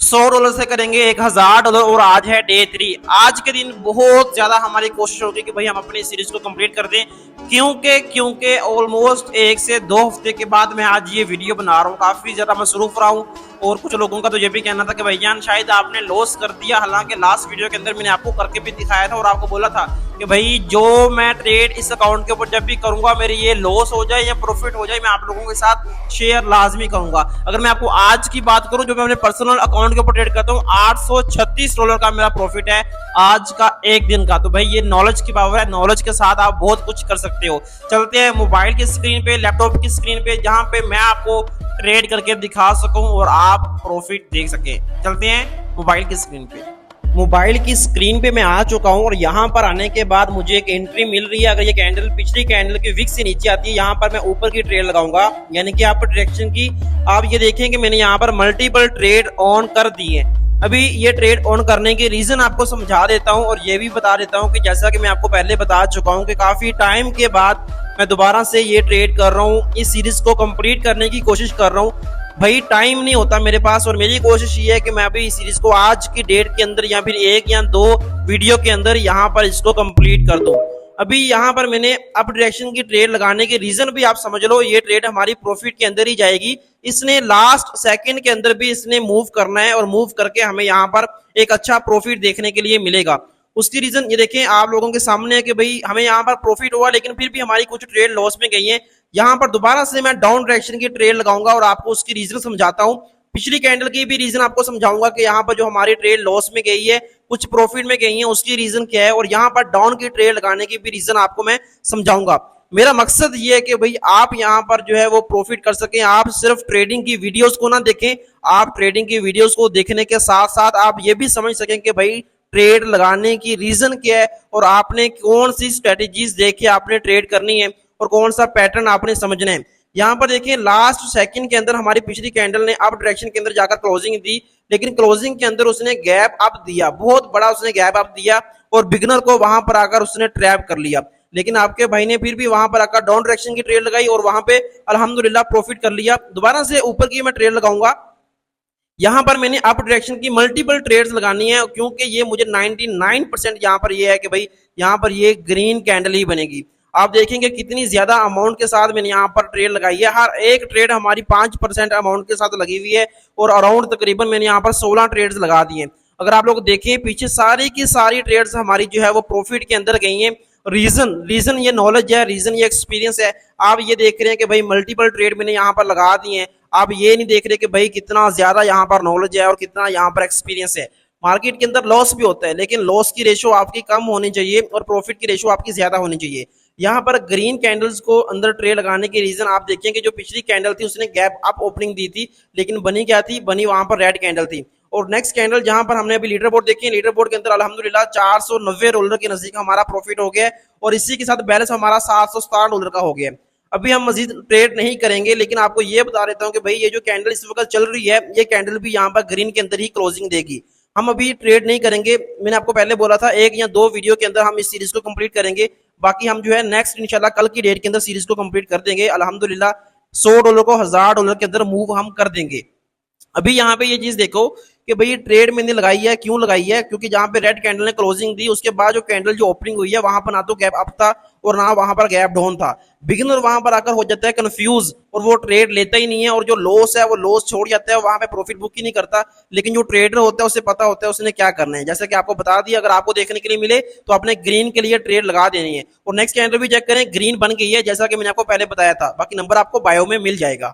$100 से करेंगे $1000 और आज है डे 3। आज के दिन बहुत ज्यादा हमारी कोशिश होगी कि भाई हम अपनी सीरीज को कंप्लीट कर दें, क्योंकि ऑलमोस्ट 1 से 2 हफ्ते के बाद मैं आज ये वीडियो बना रहा हूँ। काफी ज्यादा मसरूफ रहा हूँ और कुछ लोगों का तो ये भी कहना था कि भैया शायद आपने लॉस कर दिया। हालांकि लास्ट वीडियो के अंदर मैंने आपको करके भी दिखाया था और आपको बोला था कि भाई जो मैं ट्रेड इस अकाउंट के ऊपर जब भी करूंगा मेरी ये लॉस हो जाए या प्रॉफिट हो जाए, मैं आप लोगों के साथ शेयर लाजमी करूंगा। अगर मैं आपको आज की बात करूं, जो मैं अपने पर्सनल अकाउंट के ऊपर ट्रेड करता हूं, $836 का मेरा प्रॉफिट है आज का एक दिन का। तो भाई ये नॉलेज की पावर है, नॉलेज के साथ आप बहुत कुछ कर सकते हो। चलते हैं मोबाइल की स्क्रीन पे, लैपटॉप की स्क्रीन पे, जहां पे मैं आपको ट्रेड करके दिखा सकूं और आप प्रॉफिट देख सके। चलते हैं मोबाइल की स्क्रीन पे। मोबाइल की स्क्रीन पे मैं आ चुका हूं और यहाँ पर आने के बाद मुझे एक एंट्री मिल रही है। अगर ये कैंडल पिछली कैंडल की विक से नीचे आती है, यहाँ पर मैं ऊपर की ट्रेड लगाऊंगा, यानी कि आप डायरेक्शन की। आप ये देखें कि मैंने यहाँ पर मल्टीपल ट्रेड ऑन कर दी है। अभी ये ट्रेड ऑन करने के रीजन आपको समझा देता हूँ और ये भी बता देता हूँ कि जैसा कि मैं आपको पहले बता चुका हूँ कि काफी टाइम के बाद मैं दोबारा से ये ट्रेड कर रहा हूँ, इस सीरीज को कंप्लीट करने की कोशिश कर रहा हूँ। भाई टाइम नहीं होता मेरे पास और मेरी कोशिश ये है कि मैं अभी इस सीरीज को आज की डेट के अंदर या फिर 1 या 2 वीडियो के अंदर यहाँ पर इसको कंप्लीट कर दूं। अभी यहाँ पर मैंने अप डायरेक्शन की ट्रेड लगाने के रीजन भी आप समझ लो, ये ट्रेड हमारी प्रॉफिट के अंदर ही जाएगी। इसने लास्ट सेकंड के अंदर भी इसने मूव करना है और मूव करके हमें यहाँ पर एक अच्छा प्रॉफिट देखने के लिए मिलेगा। उसकी रीजन ये देखें आप लोगों के सामने है कि भाई हमें यहाँ पर प्रॉफिट हुआ लेकिन फिर भी हमारी कुछ ट्रेड लॉस में गई है। यहाँ पर दोबारा से मैं डाउन डायरेक्शन की ट्रेड लगाऊंगा और आपको उसकी रीजन समझाता हूँ। पिछली कैंडल की भी रीजन आपको समझाऊंगा कि यहाँ पर जो हमारी ट्रेड लॉस में गई है, कुछ प्रॉफिट में गई है, उसकी रीजन क्या है, और यहाँ पर डाउन की ट्रेड लगाने की भी रीजन आपको मैं समझाऊंगा। मेरा मकसद ये है कि भाई आप यहाँ पर जो है वो प्रॉफिट कर सकें। आप सिर्फ ट्रेडिंग की वीडियोस को ना देखें, आप ट्रेडिंग की वीडियोस को देखने के साथ साथ आप ये भी समझ सकें कि भाई ट्रेड लगाने की रीजन क्या है और आपने कौन सी स्ट्रेटेजीज देख के आपने ट्रेड करनी है और कौन सा पैटर्न आपने समझना है। यहाँ पर देखिए लास्ट सेकंड के अंदर हमारी पिछली कैंडल ने अप डायरेक्शन के अंदर जाकर क्लोजिंग दी, लेकिन क्लोजिंग के अंदर उसने गैप अप दिया, बहुत बड़ा उसने गैप अप दिया और बिगनर को वहां पर आकर उसने ट्रैप कर लिया। लेकिन आपके भाई ने फिर भी वहां पर आकर डाउन डायरेक्शन की ट्रेड लगाई और वहां पे अल्हम्दुलिल्लाह प्रॉफिट कर लिया। दोबारा से ऊपर की मैं ट्रेड लगाऊंगा। यहाँ पर मैंने अप डायरेक्शन की मल्टीपल ट्रेड्स लगानी है क्योंकि ये मुझे 99% यहाँ पर ये है कि भाई यहाँ पर ये ग्रीन कैंडल ही बनेगी। आप देखेंगे कितनी ज्यादा अमाउंट के साथ मैंने यहाँ पर ट्रेड लगाई है। हर एक ट्रेड हमारी 5% अमाउंट के साथ लगी हुई है और अराउंड तकरीबन मैंने यहाँ पर 16 ट्रेड्स लगा दिए। अगर आप लोग देखें पीछे सारी की सारी ट्रेड्स हमारी जो है वो प्रॉफिट के अंदर गई हैं। रीजन ये नॉलेज है, रीजन ये एक्सपीरियंस है। आप ये देख रहे हैं कि भाई मल्टीपल ट्रेड मैंने यहाँ पर लगा दी है। आप ये नहीं देख रहे कि भाई कितना ज्यादा यहाँ पर नॉलेज है और कितना यहाँ पर एक्सपीरियंस है। मार्केट के अंदर लॉस भी होता है लेकिन लॉस की रेशो आपकी कम होनी चाहिए और प्रॉफिट की रेशो आपकी ज्यादा होनी चाहिए। यहाँ पर ग्रीन कैंडल्स को अंदर ट्रेड लगाने के रीजन आप देखेंगे, जो पिछली कैंडल थी उसने गैप अप ओपनिंग दी थी लेकिन बनी क्या थी, बनी वहां पर रेड कैंडल थी। और नेक्स्ट कैंडल जहां पर हमने अभी लीडर बोर्ड देखी, लीडर बोर्ड के अंदर अल्हम्दुलिल्लाह $490 के नजदीक हमारा प्रॉफिट हो गया और इसी के साथ बैलेंस हमारा $717 का हो गया। अभी हम मजीद ट्रेड नहीं करेंगे लेकिन आपको ये बता देता हूँ कि भाई ये जो कैंडल इस वक्त चल रही है, ये कैंडल भी यहाँ पर ग्रीन के अंदर ही क्लोजिंग देगी। हम अभी ट्रेड नहीं करेंगे, मैंने आपको पहले बोला था 1 या 2 वीडियो के अंदर हम इस सीरीज को कंप्लीट करेंगे। बाकी हम जो है नेक्स्ट इंशाल्लाह कल की डेट के अंदर सीरीज को कंप्लीट कर देंगे। अल्हम्दुलिल्लाह $100 को $1000 के अंदर मूव हम कर देंगे। अभी यहाँ पे ये चीज देखो कि भाई ट्रेड मैंने लगाई है, क्यों लगाई है, क्योंकि जहां पे रेड कैंडल ने क्लोजिंग दी उसके बाद जो कैंडल जो ओपनिंग हुई है वहां पर ना तो गैप अप था और ना वहां पर गैप डाउन था। बिगिनर वहां पर आकर हो जाता है कंफ्यूज और वो ट्रेड लेता ही नहीं है और जो लॉस है वो लॉस छोड़ जाता है, वहां पे प्रॉफिट बुक ही नहीं करता। लेकिन जो ट्रेडर होता है उसे पता होता है उसने क्या करना है। जैसे कि आपको बता दिया, अगर आपको देखने के लिए मिले तो आपने ग्रीन के लिए ट्रेड लगा देनी है। और नेक्स्ट कैंडल भी चेक करें, ग्रीन बन गई है जैसा कि मैंने आपको पहले बताया था। बाकी नंबर आपको बायो में मिल जाएगा।